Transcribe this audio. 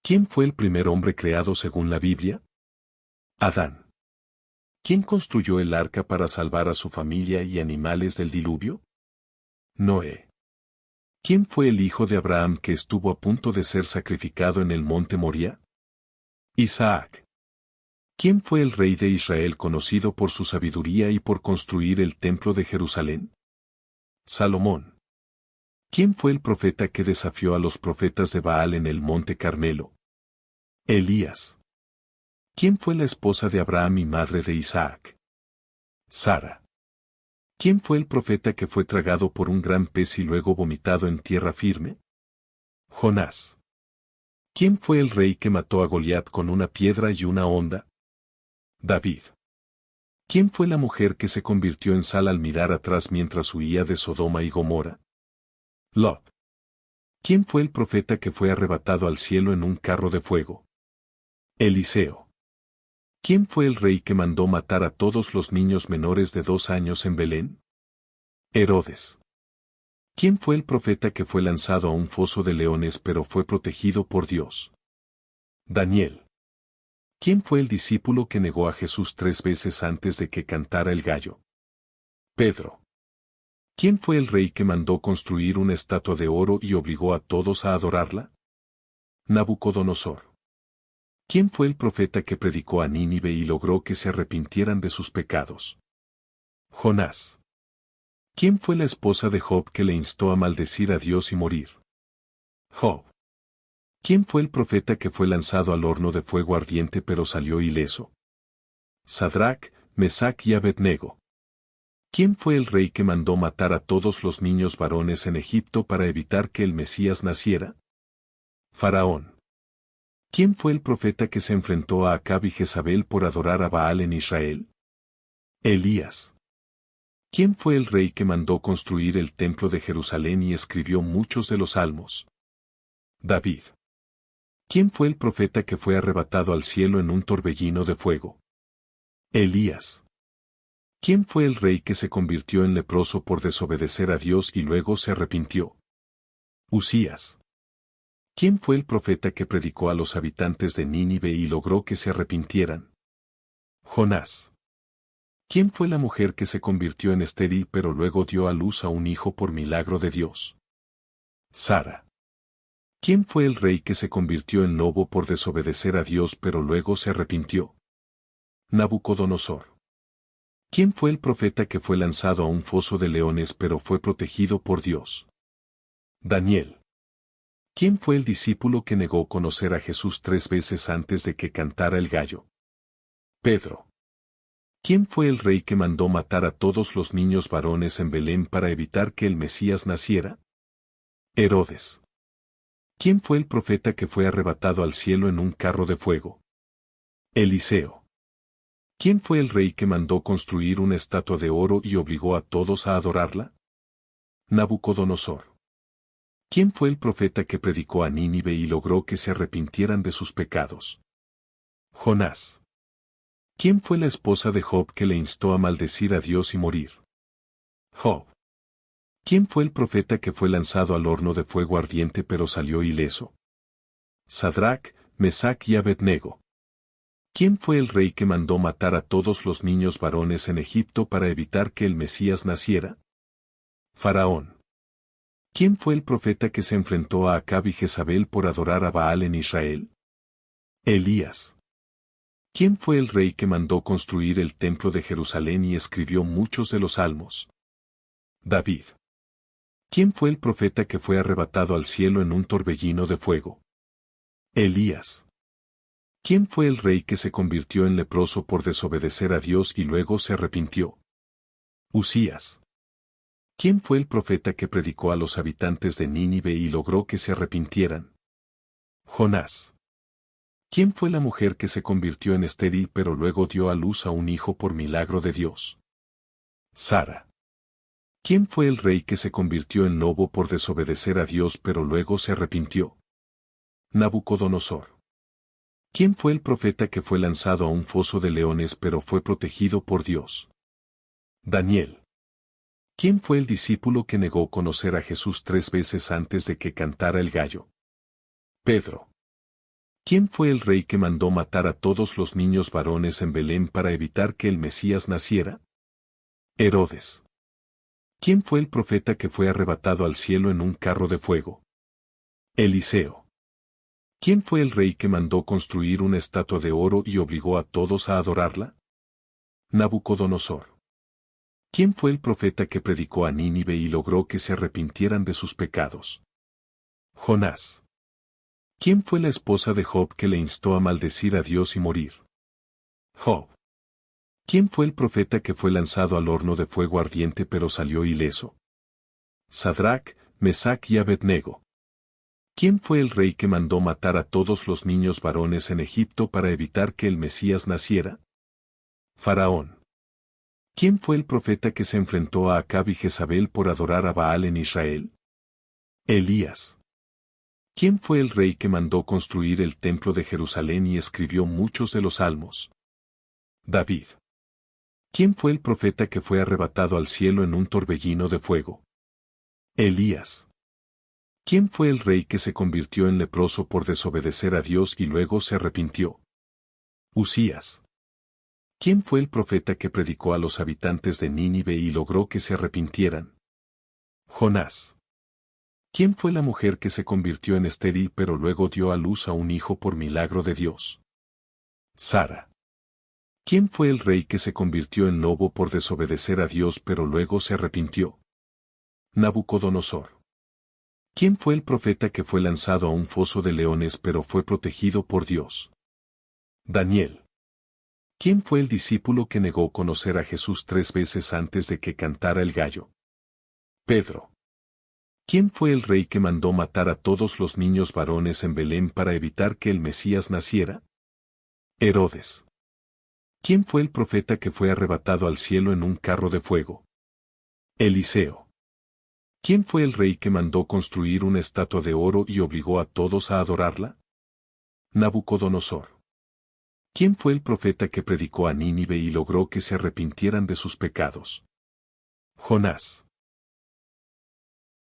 ¿Quién fue el primer hombre creado según la Biblia? Adán. ¿Quién construyó el arca para salvar a su familia y animales del diluvio? Noé. ¿Quién fue el hijo de Abraham que estuvo a punto de ser sacrificado en el monte Moría? Isaac. ¿Quién fue el rey de Israel conocido por su sabiduría y por construir el templo de Jerusalén? Salomón. ¿Quién fue el profeta que desafió a los profetas de Baal en el monte Carmelo? Elías. ¿Quién fue la esposa de Abraham y madre de Isaac? Sara. ¿Quién fue el profeta que fue tragado por un gran pez y luego vomitado en tierra firme? Jonás. ¿Quién fue el rey que mató a Goliat con una piedra y una honda? David. ¿Quién fue la mujer que se convirtió en sal al mirar atrás mientras huía de Sodoma y Gomorra? Lot. ¿Quién fue el profeta que fue arrebatado al cielo en un carro de fuego? Eliseo. ¿Quién fue el rey que mandó matar a todos los niños menores de 2 años en Belén? Herodes. ¿Quién fue el profeta que fue lanzado a un foso de leones pero fue protegido por Dios? Daniel. ¿Quién fue el discípulo que negó a Jesús 3 veces antes de que cantara el gallo? Pedro. ¿Quién fue el rey que mandó construir una estatua de oro y obligó a todos a adorarla? Nabucodonosor. ¿Quién fue el profeta que predicó a Nínive y logró que se arrepintieran de sus pecados? Jonás. ¿Quién fue la esposa de Job que le instó a maldecir a Dios y morir? Job. ¿Quién fue el profeta que fue lanzado al horno de fuego ardiente pero salió ileso? Sadrac, Mesac y Abednego. ¿Quién fue el rey que mandó matar a todos los niños varones en Egipto para evitar que el Mesías naciera? Faraón. ¿Quién fue el profeta que se enfrentó a Acab y Jezabel por adorar a Baal en Israel? Elías. ¿Quién fue el rey que mandó construir el templo de Jerusalén y escribió muchos de los salmos? David. ¿Quién fue el profeta que fue arrebatado al cielo en un torbellino de fuego? Elías. ¿Quién fue el rey que se convirtió en leproso por desobedecer a Dios y luego se arrepintió? Usías. ¿Quién fue el profeta que predicó a los habitantes de Nínive y logró que se arrepintieran? Jonás. ¿Quién fue la mujer que se convirtió en estéril pero luego dio a luz a un hijo por milagro de Dios? Sara. ¿Quién fue el rey que se convirtió en lobo por desobedecer a Dios pero luego se arrepintió? Nabucodonosor. ¿Quién fue el profeta que fue lanzado a un foso de leones pero fue protegido por Dios? Daniel. ¿Quién fue el discípulo que negó conocer a Jesús 3 veces antes de que cantara el gallo? Pedro. ¿Quién fue el rey que mandó matar a todos los niños varones en Belén para evitar que el Mesías naciera? Herodes. ¿Quién fue el profeta que fue arrebatado al cielo en un carro de fuego? Eliseo. ¿Quién fue el rey que mandó construir una estatua de oro y obligó a todos a adorarla? Nabucodonosor. ¿Quién fue el profeta que predicó a Nínive y logró que se arrepintieran de sus pecados? Jonás. ¿Quién fue la esposa de Job que le instó a maldecir a Dios y morir? Job. ¿Quién fue el profeta que fue lanzado al horno de fuego ardiente pero salió ileso? Sadrac, Mesac y Abednego. ¿Quién fue el rey que mandó matar a todos los niños varones en Egipto para evitar que el Mesías naciera? Faraón. ¿Quién fue el profeta que se enfrentó a Acab y Jezabel por adorar a Baal en Israel? Elías. ¿Quién fue el rey que mandó construir el templo de Jerusalén y escribió muchos de los salmos? David. ¿Quién fue el profeta que fue arrebatado al cielo en un torbellino de fuego? Elías. ¿Quién fue el rey que se convirtió en leproso por desobedecer a Dios y luego se arrepintió? Usías. ¿Quién fue el profeta que predicó a los habitantes de Nínive y logró que se arrepintieran? Jonás. ¿Quién fue la mujer que se convirtió en estéril pero luego dio a luz a un hijo por milagro de Dios? Sara. ¿Quién fue el rey que se convirtió en lobo por desobedecer a Dios pero luego se arrepintió? Nabucodonosor. ¿Quién fue el profeta que fue lanzado a un foso de leones pero fue protegido por Dios? Daniel. ¿Quién fue el discípulo que negó conocer a Jesús 3 veces antes de que cantara el gallo? Pedro. ¿Quién fue el rey que mandó matar a todos los niños varones en Belén para evitar que el Mesías naciera? Herodes. ¿Quién fue el profeta que fue arrebatado al cielo en un carro de fuego? Eliseo. ¿Quién fue el rey que mandó construir una estatua de oro y obligó a todos a adorarla? Nabucodonosor. ¿Quién fue el profeta que predicó a Nínive y logró que se arrepintieran de sus pecados? Jonás. ¿Quién fue la esposa de Job que le instó a maldecir a Dios y morir? Job. ¿Quién fue el profeta que fue lanzado al horno de fuego ardiente pero salió ileso? Sadrac, Mesac y Abednego. ¿Quién fue el rey que mandó matar a todos los niños varones en Egipto para evitar que el Mesías naciera? Faraón. ¿Quién fue el profeta que se enfrentó a Acab y Jezabel por adorar a Baal en Israel? Elías. ¿Quién fue el rey que mandó construir el templo de Jerusalén y escribió muchos de los salmos? David. ¿Quién fue el profeta que fue arrebatado al cielo en un torbellino de fuego? Elías. ¿Quién fue el rey que se convirtió en leproso por desobedecer a Dios y luego se arrepintió? Usías. ¿Quién fue el profeta que predicó a los habitantes de Nínive y logró que se arrepintieran? Jonás. ¿Quién fue la mujer que se convirtió en estéril pero luego dio a luz a un hijo por milagro de Dios? Sara. ¿Quién fue el rey que se convirtió en lobo por desobedecer a Dios pero luego se arrepintió? Nabucodonosor. ¿Quién fue el profeta que fue lanzado a un foso de leones pero fue protegido por Dios? Daniel. ¿Quién fue el discípulo que negó conocer a Jesús 3 veces antes de que cantara el gallo? Pedro. ¿Quién fue el rey que mandó matar a todos los niños varones en Belén para evitar que el Mesías naciera? Herodes. ¿Quién fue el profeta que fue arrebatado al cielo en un carro de fuego? Eliseo. ¿Quién fue el rey que mandó construir una estatua de oro y obligó a todos a adorarla? Nabucodonosor. ¿Quién fue el profeta que predicó a Nínive y logró que se arrepintieran de sus pecados? Jonás.